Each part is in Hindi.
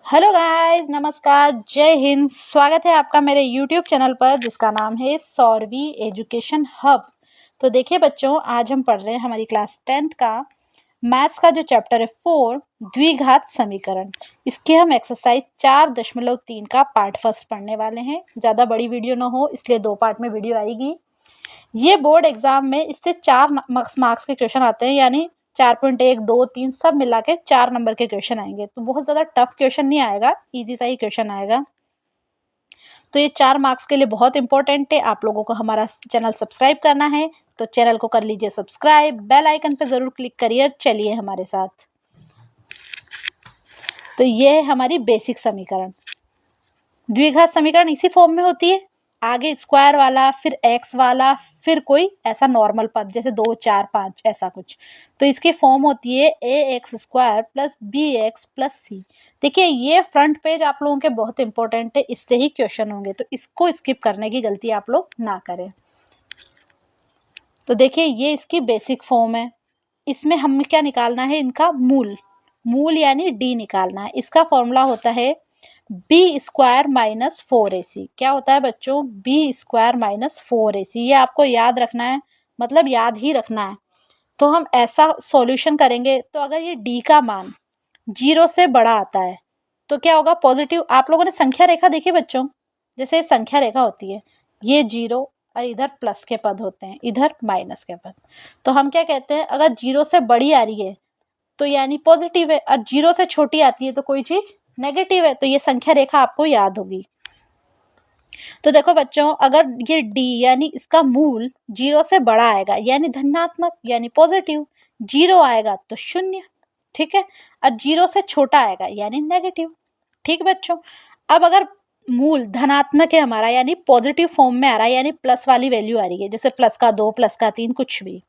हेलो गाइस, नमस्कार, जय हिंद। स्वागत है आपका मेरे यूट्यूब चैनल पर जिसका नाम है सौरवी एजुकेशन हब। तो देखिए बच्चों, आज हम पढ़ रहे हैं हमारी क्लास 10th का मैथ्स का जो चैप्टर है 4 द्विघात समीकरण। इसके हम एक्सरसाइज 4.3 का पार्ट फर्स्ट पढ़ने वाले हैं। ज़्यादा बड़ी वीडियो ना हो इसलिए 2 पार्ट में वीडियो आएगी। ये बोर्ड एग्जाम में इससे 4 मार्क्स के क्वेश्चन आते हैं, यानी 4.1, 2, 3 सब मिला के 4 नंबर के क्वेश्चन आएंगे। तो बहुत ज़्यादा टफ क्वेश्चन नहीं आएगा, इजी सा ही क्वेश्चन आएगा। तो ये 4 मार्क्स के लिए बहुत इंपॉर्टेंट है। आप लोगों को हमारा चैनल सब्सक्राइब करना है, तो चैनल को कर लीजिए सब्सक्राइब, बेल आइकन पे ज़रूर क्लिक करिए। चलिए हमारे साथ। तो ये है हमारी बेसिक समीकरण। द्विघात समीकरण इसी फॉर्म में होती है, आगे स्क्वायर वाला, फिर एक्स वाला, फिर कोई ऐसा नॉर्मल पद जैसे 2, 4, 5 ऐसा कुछ। तो इसकी फॉर्म होती है a x square plus b x plus c. देखिए ये फ्रंट पेज आप लोगों के बहुत इंपॉर्टेंट है, इससे ही क्वेश्चन होंगे, तो इसको स्किप करने की गलती आप लोग ना करें। तो देखिए ये इसकी बेसिक फॉर्म है। इसमें हमें क्या निकालना है, इनका मूल यानी डी निकालना है। इसका फॉर्मूला होता है बी स्क्वायर माइनस 4ac। क्या होता है बच्चों, बी स्क्वायर माइनस 4ac। ये आपको याद रखना है, मतलब याद ही रखना है। तो हम ऐसा सॉल्यूशन करेंगे, तो अगर ये डी का मान 0 से बड़ा आता है तो क्या होगा, पॉजिटिव। आप लोगों ने संख्या रेखा देखी बच्चों, जैसे संख्या रेखा होती है, ये 0 और इधर प्लस के पद होते हैं, इधर माइनस के पद। तो हम क्या कहते हैं, अगर 0 से बड़ी आ रही है तो यानी पॉजिटिव है, और 0 से छोटी आती है तो कोई चीज नेगेटिव है। तो ये संख्या रेखा आपको याद होगी। तो देखो बच्चों, अगर ये डी यानी इसका मूल 0 से बड़ा आएगा यानी धनात्मक यानी पॉजिटिव, 0 आएगा तो शून्य, ठीक है, और 0 से छोटा आएगा यानी नेगेटिव। ठीक बच्चों, अब अगर मूल धनात्मक है हमारा यानी पॉजिटिव फॉर्म में आ रहा है, यानी प्लस वाली वैल्यू आ रही है, जैसे प्लस का 2, प्लस का 3, कुछ भी,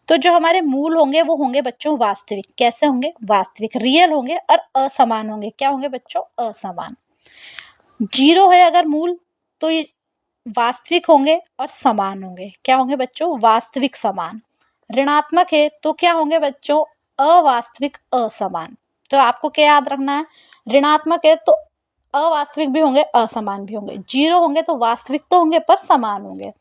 तो जो हमारे मूल होंगे वो होंगे बच्चों वास्तविक। कैसे होंगे, वास्तविक, रियल होंगे और असमान होंगे। क्या होंगे बच्चों, असमान। 0 है अगर मूल तो ये वास्तविक होंगे और समान होंगे। क्या होंगे बच्चों, वास्तविक समान। ऋणात्मक है तो क्या होंगे बच्चों, अवास्तविक असमान। तो आपको क्या याद रखना है, ऋणात्मक है तो अवास्तविक भी होंगे, असमान भी होंगे। 0 होंगे तो वास्तविक तो होंगे पर समान होंगे,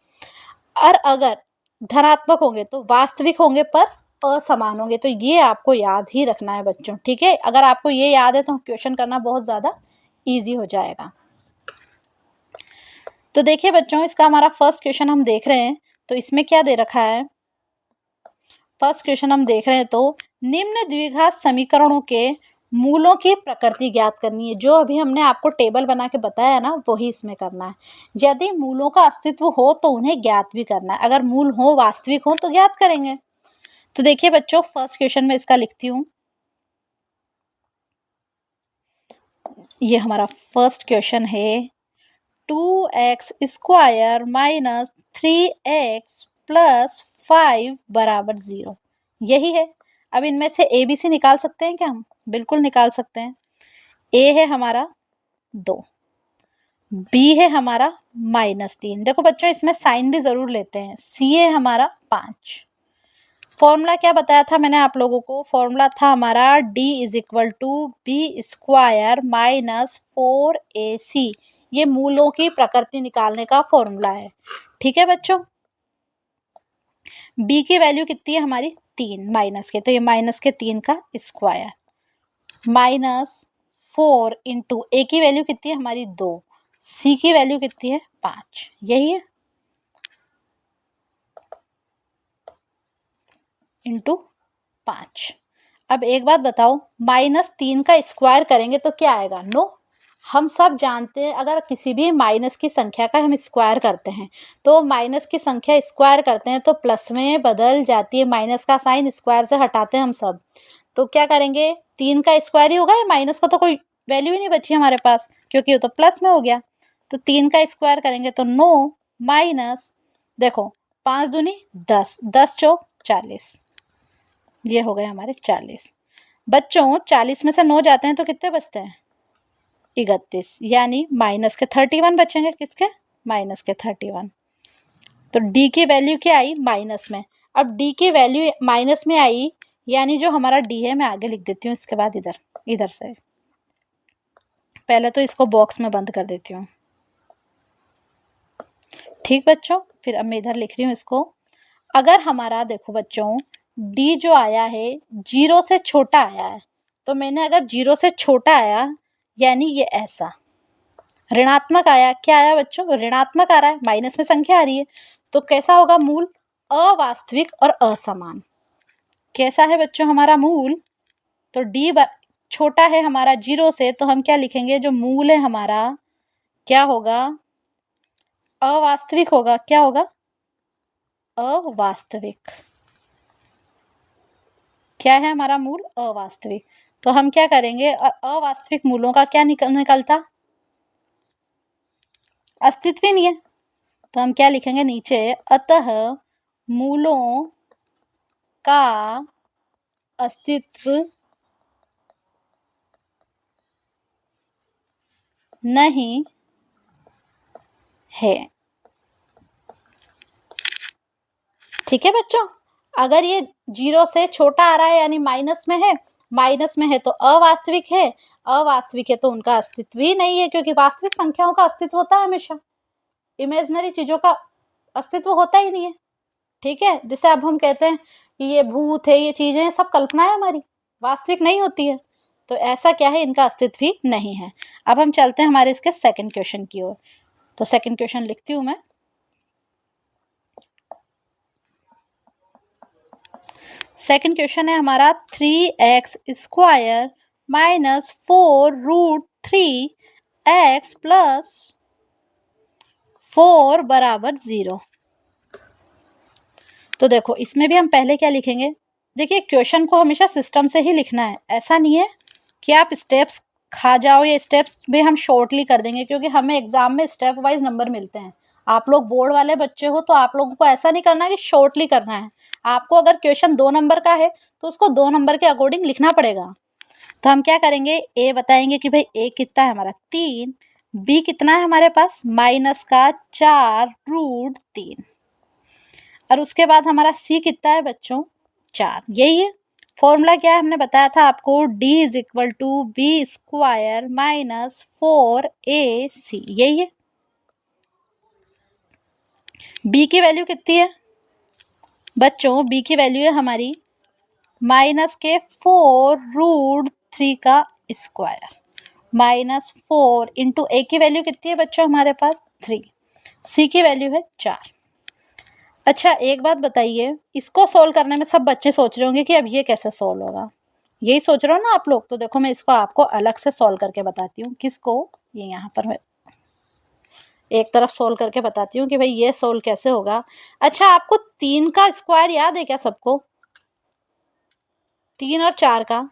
और अगर धनात्मक होंगे तो वास्तविक होंगे पर असमान होंगे। तो ये आपको याद ही रखना है बच्चों, ठीक है। अगर आपको ये याद है तो क्वेश्चन करना बहुत ज्यादा इजी हो जाएगा। तो देखिए बच्चों, इसका हमारा फर्स्ट क्वेश्चन हम देख रहे हैं। तो इसमें क्या दे रखा है, फर्स्ट क्वेश्चन हम देख रहे हैं, तो निम्न द्विघात समीकरणों के मूलों की प्रकृति ज्ञात करनी है। जो अभी हमने आपको टेबल बना के बताया ना, वही इसमें करना है। यदि मूलों का अस्तित्व हो तो उन्हें ज्ञात भी करना है। अगर मूल हो, वास्तविक हो, तो ज्ञात करेंगे। तो देखिए बच्चों, फर्स्ट क्वेश्चन में इसका लिखती हूँ। ये हमारा फर्स्ट क्वेश्चन है, 2x square minus 3x plus 5 बराबर 0। यही है। अब इनमें से ए बी सी निकाल सकते हैं क्या हम, बिल्कुल निकाल सकते हैं। ए है हमारा 2, बी है हमारा -3। देखो बच्चों, इसमें साइन भी जरूर लेते हैं। सी है हमारा 5। फॉर्मूला क्या बताया था मैंने आप लोगों को, फॉर्मूला था हमारा d is equal to b square minus 4ac। ये मूलों की प्रकृति निकालने का फॉर्मूला है, ठीक है बच्चों। b की वैल्यू कितनी है हमारी, 3 माइनस के, तो ये -3 का स्क्वायर -4 इंटू ए की वैल्यू कितनी है हमारी 2, सी की वैल्यू कितनी है 5। यही है, इंटू 5। अब एक बात बताओ, -3 का स्क्वायर करेंगे तो क्या आएगा, नो। हम सब जानते हैं अगर किसी भी माइनस की संख्या का हम स्क्वायर करते हैं, तो माइनस की संख्या स्क्वायर करते हैं तो प्लस में बदल जाती है। माइनस का साइन स्क्वायर से हटाते हैं हम सब, तो क्या करेंगे, 3 का स्क्वायर ही होगा। या माइनस का तो कोई वैल्यू ही नहीं बची हमारे पास, क्योंकि वो तो प्लस में हो गया। तो 3 का स्क्वायर करेंगे तो नो, माइनस, देखो 5 दूनी 10, 10 चौक 40, ये हो गए हमारे 40। बच्चों 40 में से 9 जाते हैं तो कितने बचते हैं, 31, यानी माइनस के 31 बचेंगे। किसके, माइनस के 31। तो डी की वैल्यू क्या आई, माइनस में। अब डी की वैल्यू माइनस में आई, यानी जो हमारा डी है, मैं आगे लिख देती हूँ इसके बाद इधर, इधर से पहले तो इसको बॉक्स में बंद कर देती हूँ। ठीक बच्चों, फिर अब मैं इधर लिख रही हूँ इसको। अगर हमारा देखो बच्चों डी जो आया है 0 से छोटा आया है, तो मैंने अगर 0 से छोटा आया यानी ये ऐसा ऋणात्मक आया, क्या आया बच्चों, ऋणात्मक आ रहा है, माइनस में संख्या आ रही है, तो कैसा होगा मूल, अवास्तविक और असमान। कैसा है बच्चों हमारा मूल, तो डी छोटा है हमारा 0 से, तो हम क्या लिखेंगे, जो मूल है हमारा क्या होगा, अवास्तविक होगा। क्या होगा, अवास्तविक। क्या है हमारा मूल, अवास्तविक। तो हम क्या करेंगे, अवास्तविक मूलों का क्या निकलता, अस्तित्व ही नहीं है, तो हम क्या लिखेंगे नीचे, अतः मूलों का अस्तित्व नहीं है। ठीक है बच्चों, अगर ये 0 से छोटा आ रहा है यानी माइनस में है तो अवास्तविक है, अवास्तविक है तो उनका अस्तित्व ही नहीं है, क्योंकि वास्तविक संख्याओं का अस्तित्व होता है हमेशा, इमेजिनरी चीजों का अस्तित्व होता ही नहीं है। ठीक है, जैसे अब हम कहते हैं कि ये भूत है, ये चीजें सब कल्पना है हमारी, वास्तविक नहीं होती है, तो ऐसा क्या है, इनका अस्तित्व ही नहीं है। अब हम चलते हैं हमारे इसके सेकंड क्वेश्चन की ओर। तो सेकंड क्वेश्चन लिखती हूं मैं। सेकंड क्वेश्चन है हमारा 3x² माइनस 4√3x प्लस 4 बराबर 0। तो देखो इसमें भी हम पहले क्या लिखेंगे, देखिए क्वेश्चन को हमेशा सिस्टम से ही लिखना है, ऐसा नहीं है कि आप स्टेप्स खा जाओ, या स्टेप्स भी हम शॉर्टली कर देंगे, क्योंकि हमें एग्जाम में स्टेप वाइज नंबर मिलते हैं। आप लोग बोर्ड वाले बच्चे हो तो आप लोगों को ऐसा नहीं करना है कि शॉर्टली करना है, आपको अगर क्वेश्चन 2 नंबर का है तो उसको 2 नंबर के अकॉर्डिंग लिखना पड़ेगा। तो हम क्या करेंगे, ए बताएंगे कि भाई ए कितना है हमारा 3, बी कितना है हमारे पास माइनस का 4√3, और उसके बाद हमारा सी कितना है बच्चों 4। यही है फॉर्मूला, क्या है हमने बताया था आपको, d is equal to b square minus 4ac, यही है। b की वैल्यू कितनी है बच्चों, b की वैल्यू है हमारी माइनस के 4√3 का स्क्वायर, माइनस 4 इंटू ए की वैल्यू कितनी है बच्चों हमारे पास 3, सी की वैल्यू है 4। अच्छा एक बात बताइए, इसको सोल्व करने में सब बच्चे सोच रहे होंगे कि अब ये कैसे सोल्व होगा, यही सोच रहे हो ना आप लोग, तो देखो मैं इसको आपको अलग से सोल्व करके बताती हूँ। किसको, ये यहाँ पर मैं एक तरफ सोल्व करके बताती हूँ कि भाई ये सोल्व कैसे होगा। अच्छा आपको 3 का स्क्वायर याद है क्या सबको, 3 और 4 का,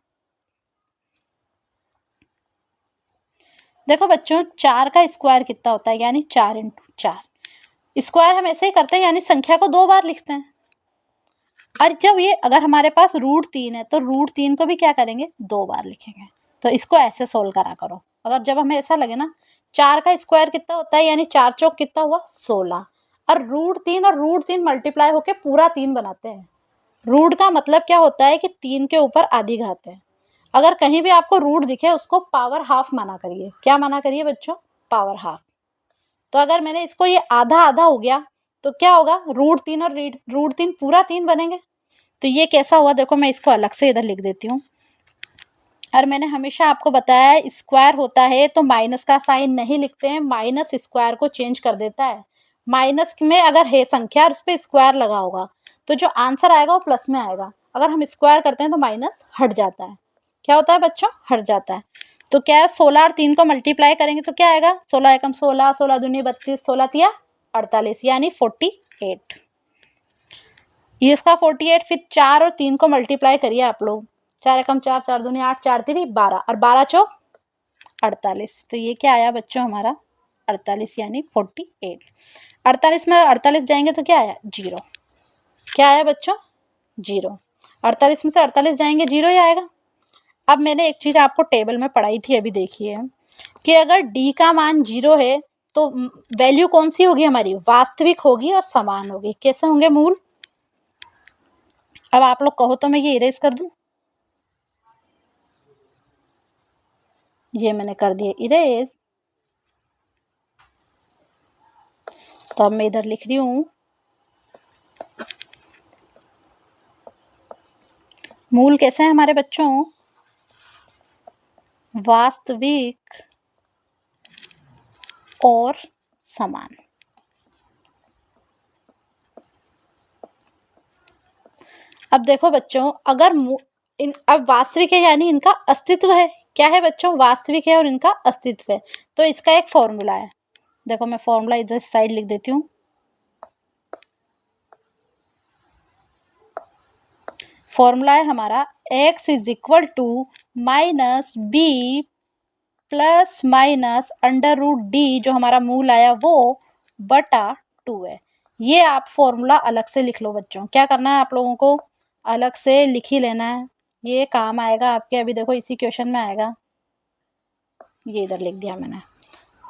देखो बच्चों 4 का स्क्वायर कितना होता है, यानी 4 इंटू 4, स्क्वायर हम ऐसे ही करते हैं, यानी संख्या को 2 बार लिखते हैं। और जब ये अगर हमारे पास √3 है तो √3 को भी क्या करेंगे 2 बार लिखेंगे। तो इसको ऐसे सोल्व करा करो, अगर जब हमें ऐसा लगे ना 4 का स्क्वायर कितना होता है, यानी 4 चौक कितना हुआ 16, और √3 मल्टीप्लाई होके पूरा 3 बनाते हैं। रूट का मतलब क्या होता है कि 3 के ऊपर आधी घात है। अगर कहीं भी आपको रूट दिखे उसको पावर हाफ माना करिए। क्या माना करिए बच्चों, पावर हाफ। तो अगर मैंने इसको ये आधा आधा हो गया तो क्या होगा, √3 और √3 पूरा 3 बनेंगे। तो ये कैसा हुआ, देखो मैं इसको अलग से इधर लिख देती हूँ। और मैंने हमेशा आपको बताया है स्क्वायर होता है तो माइनस का साइन नहीं लिखते हैं, माइनस स्क्वायर को चेंज कर देता है। माइनस में अगर है संख्या और उस पर स्क्वायर लगा होगा तो जो आंसर आएगा वो प्लस में आएगा, अगर हम स्क्वायर करते हैं तो माइनस हट जाता है। क्या होता है बच्चों, हट जाता है। तो क्या है 16 और 3 को मल्टीप्लाई करेंगे तो क्या आएगा, 16 एकम 16, 16 दूनी 32, 16 तिया 48, यानी 48। ये इसका 48, फिर 4 और 3 को मल्टीप्लाई करिए आप लोग, 4 एकम 4, 4 दूनी 8, 4 3 12, और 12 चौक 48। तो ये क्या आया बच्चों हमारा 48, यानी 48। 48 में 48 जाएंगे तो क्या आया 0। क्या आया बच्चों 0। 48 में से 48 जाएंगे 0 ही आएगा। अब मैंने एक चीज आपको टेबल में पढ़ाई थी, अभी देखिए कि अगर d का मान 0 है तो वैल्यू कौन सी होगी हमारी, वास्तविक होगी और समान होगी। कैसे होंगे मूल, अब आप लोग कहो तो मैं ये इरेज कर दूं, ये मैंने कर दिया इरेज। तो अब मैं इधर लिख रही हूं मूल कैसे हैं हमारे बच्चों, वास्तविक और समान। अब देखो बच्चों, अगर अब वास्तविक है यानी इनका अस्तित्व है। क्या है बच्चों, वास्तविक है और इनका अस्तित्व है। तो इसका एक फॉर्मूला है, देखो मैं फॉर्मूला इधर साइड लिख देती हूँ। फॉर्मूला है हमारा x is equal to minus b plus minus under root d, जो हमारा मूल आया वो बटा 2 है। ये आप फॉर्मूला अलग से लिख लो बच्चों, क्या करना है आप लोगों को, अलग से लिख ही लेना है, ये काम आएगा आपके। अभी देखो इसी क्वेश्चन में आएगा, ये इधर लिख दिया मैंने।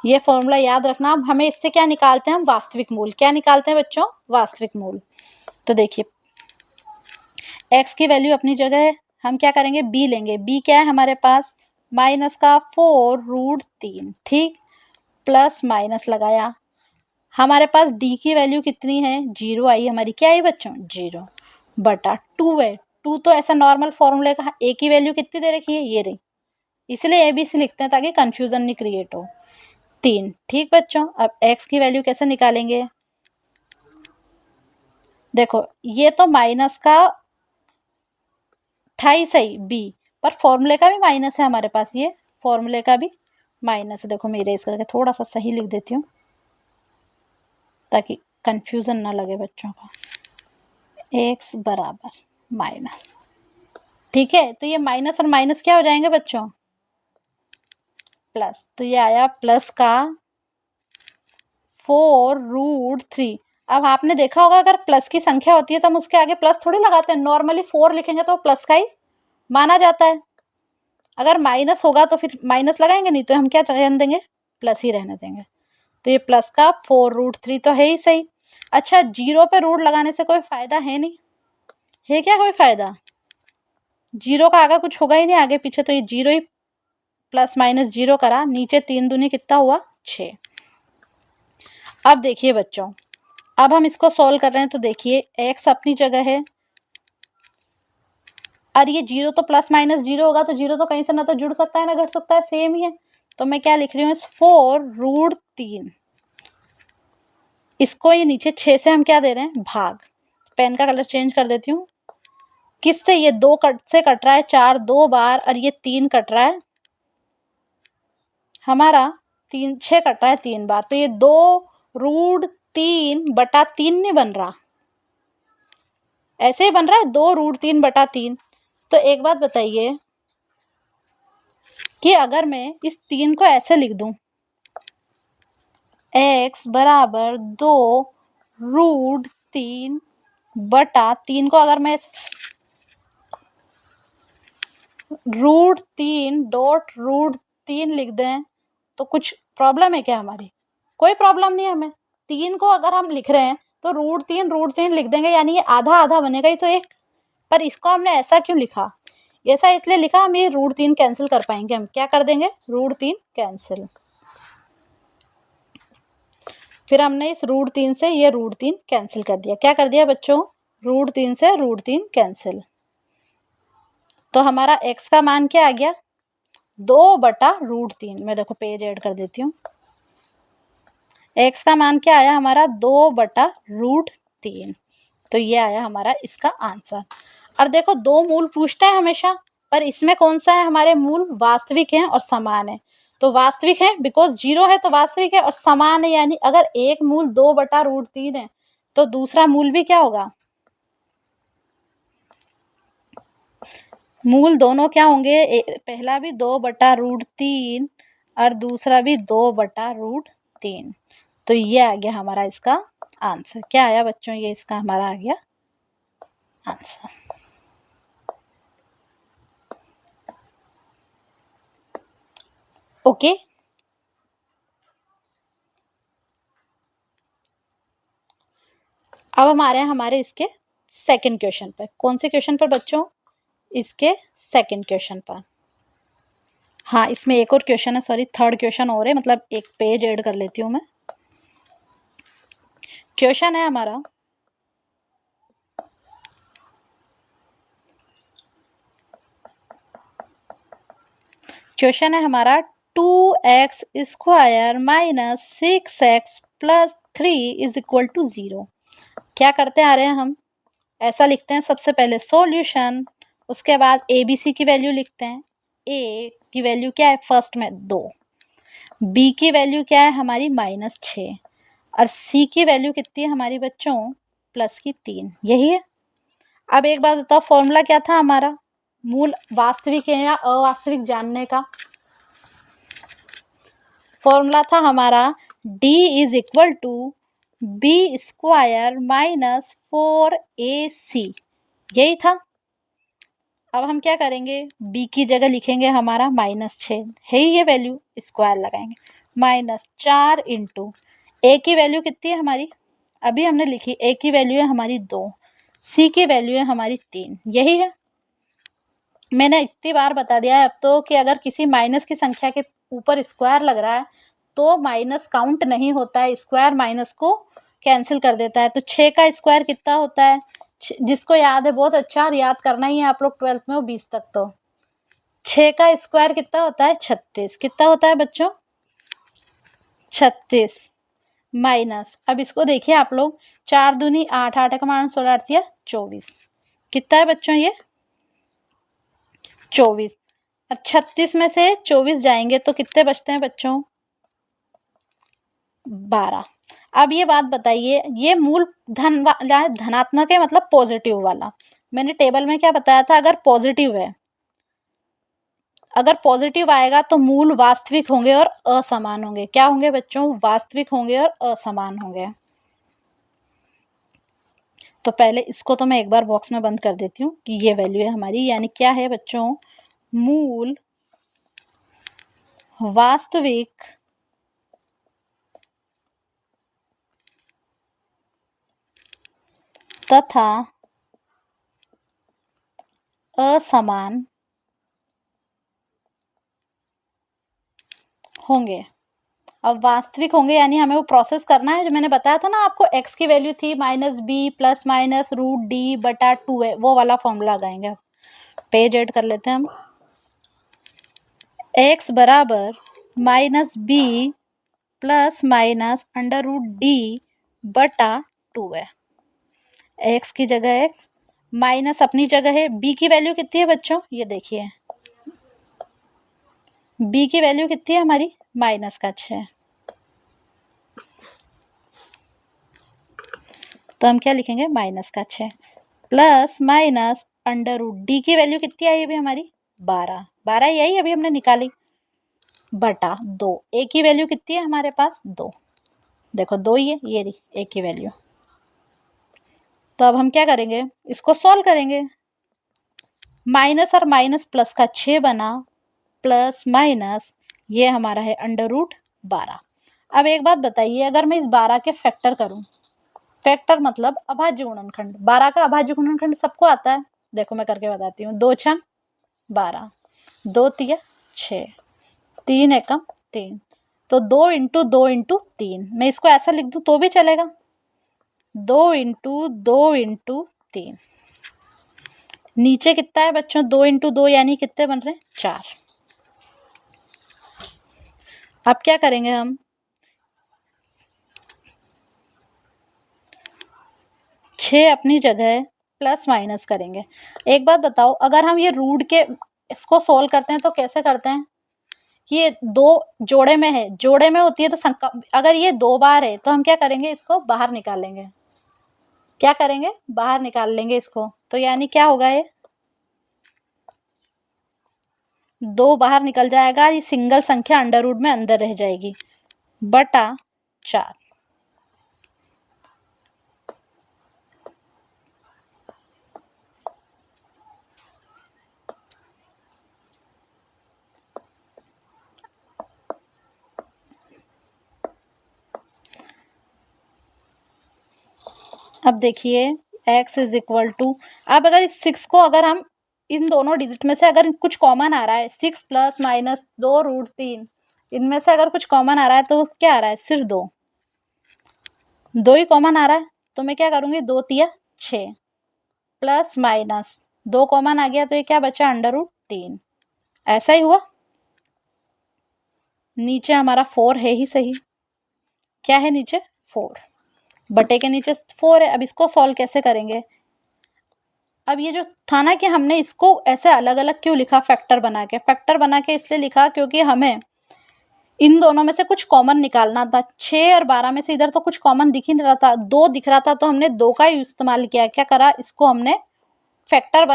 ये फॉर्मूला याद रखना। अब हमें इससे क्या निकालते हैं, हम वास्तविक मूल। क्या निकालते हैं बच्चों, वास्तविक मूल। तो देखिए x की वैल्यू अपनी जगह है, हम क्या करेंगे b लेंगे। b क्या है हमारे पास, माइनस का 4√3, ठीक, प्लस माइनस लगाया। हमारे पास d की वैल्यू कितनी है, 0 आई हमारी। क्या आई बच्चों, 0 बटा 2 है। 2 तो ऐसा नॉर्मल फॉर्मूले का, a की वैल्यू कितनी दे रखी है, ये रही, इसलिए ABC लिखते हैं ताकि कंफ्यूजन नहीं क्रिएट हो। 3, ठीक बच्चों। अब x की वैल्यू कैसे निकालेंगे, देखो ये तो माइनस का था ही सही b, पर फॉर्मूले का भी माइनस है हमारे पास, ये फॉर्मूले का भी माइनस है। देखो मैं इरेज करके थोड़ा सा सही लिख देती हूँ ताकि कंफ्यूजन ना लगे बच्चों को। x बराबर माइनस, ठीक है। तो ये माइनस और माइनस क्या हो जाएंगे बच्चों, प्लस। तो ये आया प्लस का 4√3। अब आपने देखा होगा अगर प्लस की संख्या होती है तो हम उसके आगे प्लस थोड़ी लगाते हैं, नॉर्मली 4 लिखेंगे तो प्लस का ही माना जाता है। अगर माइनस होगा तो फिर माइनस लगाएंगे, नहीं तो हम क्या रहने देंगे, प्लस ही रहने देंगे। तो ये प्लस का 4√3 तो है ही सही। अच्छा, 0 पे रूट लगाने से कोई फायदा है नहीं, है क्या कोई फायदा, 0 का आगे कुछ होगा ही नहीं, आगे पीछे तो ये 0 ही, प्लस माइनस 0 करा, नीचे 3 दूनी कितना हुआ, 6। अब देखिए बच्चों, अब हम इसको सॉल्व कर रहे हैं तो देखिए x अपनी जगह है और ये 0 तो प्लस माइनस 0 होगा, तो 0 तो कहीं से ना तो जुड़ सकता है ना घट सकता है, सेम ही है। तो मैं क्या लिख रही हूँ, 4√3, इसको ये नीचे 6 से हम क्या दे रहे हैं, भाग। पेन का कलर चेंज कर देती हूँ, किससे, ये 2 कट से कट रहा है 4 2 बार, और ये 3 कट रहा है हमारा 3 6 कट रहा है 3 बार, तो ये 2√3 बटा 3 नहीं बन रहा, ऐसे ही बन रहा है 2√3 बटा 3। तो एक बात बताइए कि अगर मैं इस 3 को ऐसे लिख दूं, x बराबर 2√3 बटा 3 को अगर मैं √3 लिख दें तो कुछ प्रॉब्लम है क्या हमारी, कोई प्रॉब्लम नहीं है हमें। 3 को अगर हम लिख रहे हैं तो √3 लिख देंगे, यानी ये आधा आधा बनेगा ही तो एक। पर इसको हमने ऐसा क्यों लिखा, ऐसा इसलिए लिखा हम ये √3 कैंसिल कर पाएंगे, हम क्या कर देंगे, √3 कैंसिल। फिर हमने इस √3 से ये √3 कैंसिल कर दिया, क्या कर दिया बच्चों, √3 से √3 कैंसिल। तो हमारा x का मान क्या आ गया, 2/√3। मैं देखो पेज ऐड कर देती हूँ, x का मान क्या आया हमारा, 2/√3। तो ये आया हमारा इसका आंसर। और देखो 2 मूल पूछता है हमेशा, पर इसमें कौन सा है, हमारे मूल वास्तविक हैं और समान है। तो वास्तविक है बिकॉज 0 है तो वास्तविक है, और समान है यानी अगर एक मूल 2/√3 है तो दूसरा मूल भी क्या होगा, मूल दोनों क्या होंगे, पहला भी 2/√3 और दूसरा भी 2/√3। तो ये आ गया हमारा इसका आंसर। क्या आया बच्चों, ये इसका हमारा आ गया आंसर। ओके, अब हम आ रहे हैं हमारे इसके सेकंड क्वेश्चन पर। कौन से क्वेश्चन पर बच्चों, इसके सेकंड क्वेश्चन पर। हाँ, इसमें एक और क्वेश्चन है, सॉरी थर्ड क्वेश्चन और है, मतलब एक पेज ऐड कर लेती हूँ मैं। क्वेश्चन है हमारा, क्वेश्चन है हमारा 2x² minus 6x plus 3 is equal to 0। क्या करते आ रहे हैं हम, ऐसा लिखते हैं सबसे पहले सॉल्यूशन, उसके बाद ए बी सी की वैल्यू लिखते हैं। ए की वैल्यू क्या है फर्स्ट में 2, बी की वैल्यू क्या है हमारी -6, और सी की वैल्यू कितनी है हमारी बच्चों प्लस की 3, यही है। अब एक बात बताओ, फॉर्मूला क्या था हमारा, मूल वास्तविक है या अवास्तविक जानने का। फॉर्मूला था हमारा d is equal to b² minus 4ac, यही था। अब हम क्या करेंगे, b की जगह लिखेंगे हमारा -6 है, ये वैल्यू स्क्वायर लगाएंगे, -4 इंटू ए की वैल्यू कितनी है हमारी, अभी हमने लिखी, ए की वैल्यू है हमारी 2, सी की वैल्यू है हमारी 3, यही है। मैंने इतनी बार बता दिया है अब तो कि अगर किसी माइनस की संख्या के ऊपर स्क्वायर लग रहा है तो माइनस काउंट नहीं होता है, स्क्वायर माइनस को कैंसिल कर देता है। तो 6 का स्क्वायर कितना होता है, जिसको याद है बहुत अच्छा, और याद करना ही है आप लोग 12th में हो 20 तक। तो 6 का स्क्वायर कितना होता है 36, कितना होता है बच्चों 36, माइनस, अब इसको देखिए आप लोग, 4 दूनी 8, 8 का मान 16, 8 24, कितना है बच्चों ये 24, और 36 में से 24 जाएंगे तो कितने बचते हैं बच्चों 12। अब ये बात बताइए, ये मूल धन धनात्मक है मतलब पॉजिटिव वाला, मैंने टेबल में क्या बताया था, अगर पॉजिटिव है, अगर पॉजिटिव आएगा तो मूल वास्तविक होंगे और असमान होंगे, क्या होंगे बच्चों वास्तविक होंगे और असमान होंगे। तो पहले इसको तो मैं एक बार बॉक्स में बंद कर देती हूँ कि ये वैल्यू है हमारी, यानी क्या है बच्चों, मूल वास्तविक तथा असमान होंगे। अब वास्तविक होंगे यानी हमें वो प्रोसेस करना है, जो मैंने बताया था ना आपको, x की वैल्यू थी -b प्लस माइनस √d/2 है, वो वाला फॉर्मूला लगाएंगे। पेज ऐड कर लेते हैं हम, x बराबर -b प्लस माइनस √d/2 है। x की जगह x, माइनस अपनी जगह है, b की वैल्यू कितनी है बच्चों, ये देखिए b की वैल्यू कितनी है हमारी -6, तो हम क्या लिखेंगे -6 प्लस माइनस √d की वैल्यू कितनी आई अभी हमारी 12, 12 यही अभी हमने निकाली, बटा 2, ए की वैल्यू कितनी है हमारे पास 2, देखो 2 ही है, ये रही ए की वैल्यू। तो अब हम क्या करेंगे, इसको सॉल्व करेंगे, माइनस और माइनस प्लस का 6 बना, प्लस माइनस ये हमारा है √12। अब एक बात बताइए, अगर मैं इस 12 के फैक्टर करूं, फैक्टर मतलब अभाज्य गुणनखंड, 12 का अभाज्य गुणनखंड सबको आता है, देखो मैं करके बताती हूँ, 2 6 12, 2 3 6, 3 एकम 3, तो 2 इंटू 2 इंटू 3, मैं इसको ऐसा लिख दूं तो भी चलेगा, 2 इंटू 2 इंटू 3, नीचे कितना है बच्चों 2 इंटू 2 यानी कितने बन रहे हैं 4। अब क्या करेंगे हम, 6 अपनी जगह प्लस माइनस करेंगे। एक बात बताओ, अगर हम ये रूट के इसको सोल्व करते हैं तो कैसे करते हैं, ये 2 जोड़े में है, जोड़े में होती है तो अगर ये 2 बार है तो हम क्या करेंगे, इसको बाहर निकालेंगे, क्या करेंगे बाहर निकाल लेंगे इसको, तो यानी क्या होगा, ये 2 बाहर निकल जाएगा, ये सिंगल संख्या अंडर रूट में अंदर रह जाएगी, बटा 4। अब देखिए x इज इक्वल टू, अब अगर इस 6 को अगर हम इन दोनों डिजिट में से अगर कुछ कॉमन आ रहा है 6 प्लस माइनस 2√3, इनमें से अगर कुछ कॉमन आ रहा है तो क्या आ रहा है, सिर्फ 2 ही कॉमन आ रहा है। तो मैं क्या करूंगी, 2 तिया 6 प्लस माइनस 2 कॉमन आ गया तो ये क्या बचा, √3। ऐसा ही हुआ। नीचे हमारा 4 है ही सही, क्या है नीचे 4, बटे के नीचे 4 है। अब इसको सॉल्व कैसे करेंगे, अब ये जो था ना कि हमने इसको ऐसे अलग अलग क्यों लिखा, फैक्टर बना के इसलिए लिखा क्योंकि हमें इन दोनों में से कुछ कॉमन निकालना था। 6 और 12 में से इधर तो कुछ कॉमन दिख ही नहीं रहा था, 2 दिख रहा था, तो हमने 2 का ही इस्तेमाल किया। क्या करा, इसको हमने फैक्टर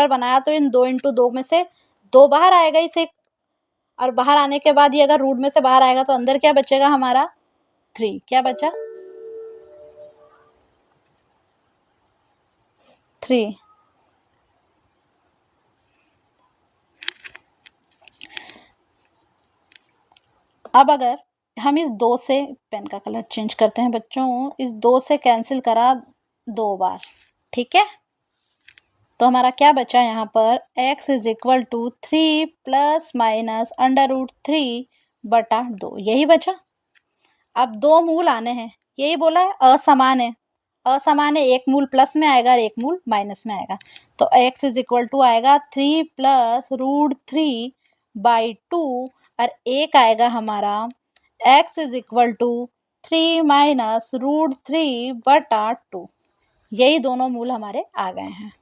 बनाया तो इन 2 इंटू 2 में से 2 बाहर आएगा इसे, और बाहर आने के बाद ये अगर रूट में से बाहर आएगा तो अंदर क्या बचेगा हमारा, 3। क्या बचा, 3। अब अगर हम इस 2 से, पेन का कलर चेंज करते हैं बच्चों, इस 2 से कैंसिल करा 2 बार, ठीक है, तो हमारा क्या बचा यहाँ पर, x is equal to 3 plus minus √3 बटा 2, यही बचा। अब 2 मूल आने हैं, यही बोला है, असमान है, एक मूल प्लस में आएगा और एक मूल माइनस में आएगा। तो x इज इक्वल टू आएगा 3 प्लस √3/2, और एक आएगा हमारा x is equal to 3 minus √3 बटा 2। यही दोनों मूल हमारे आ गए हैं।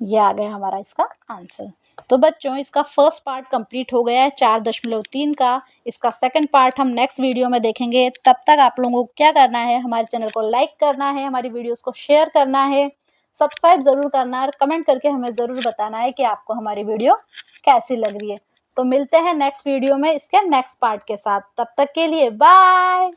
ये आ गया हमारा इसका आंसर। तो बच्चों इसका फर्स्ट पार्ट कंप्लीट हो गया है 4.3 का। इसका सेकंड पार्ट हम नेक्स्ट वीडियो में देखेंगे। तब तक आप लोगों को क्या करना है, हमारे चैनल को लाइक करना है, हमारी वीडियोस को शेयर करना है, सब्सक्राइब जरूर करना है, और कमेंट करके हमें जरूर बताना है कि आपको हमारी वीडियो कैसी लग रही है। तो मिलते हैं नेक्स्ट वीडियो में इसके नेक्स्ट पार्ट के साथ। तब तक के लिए बाय।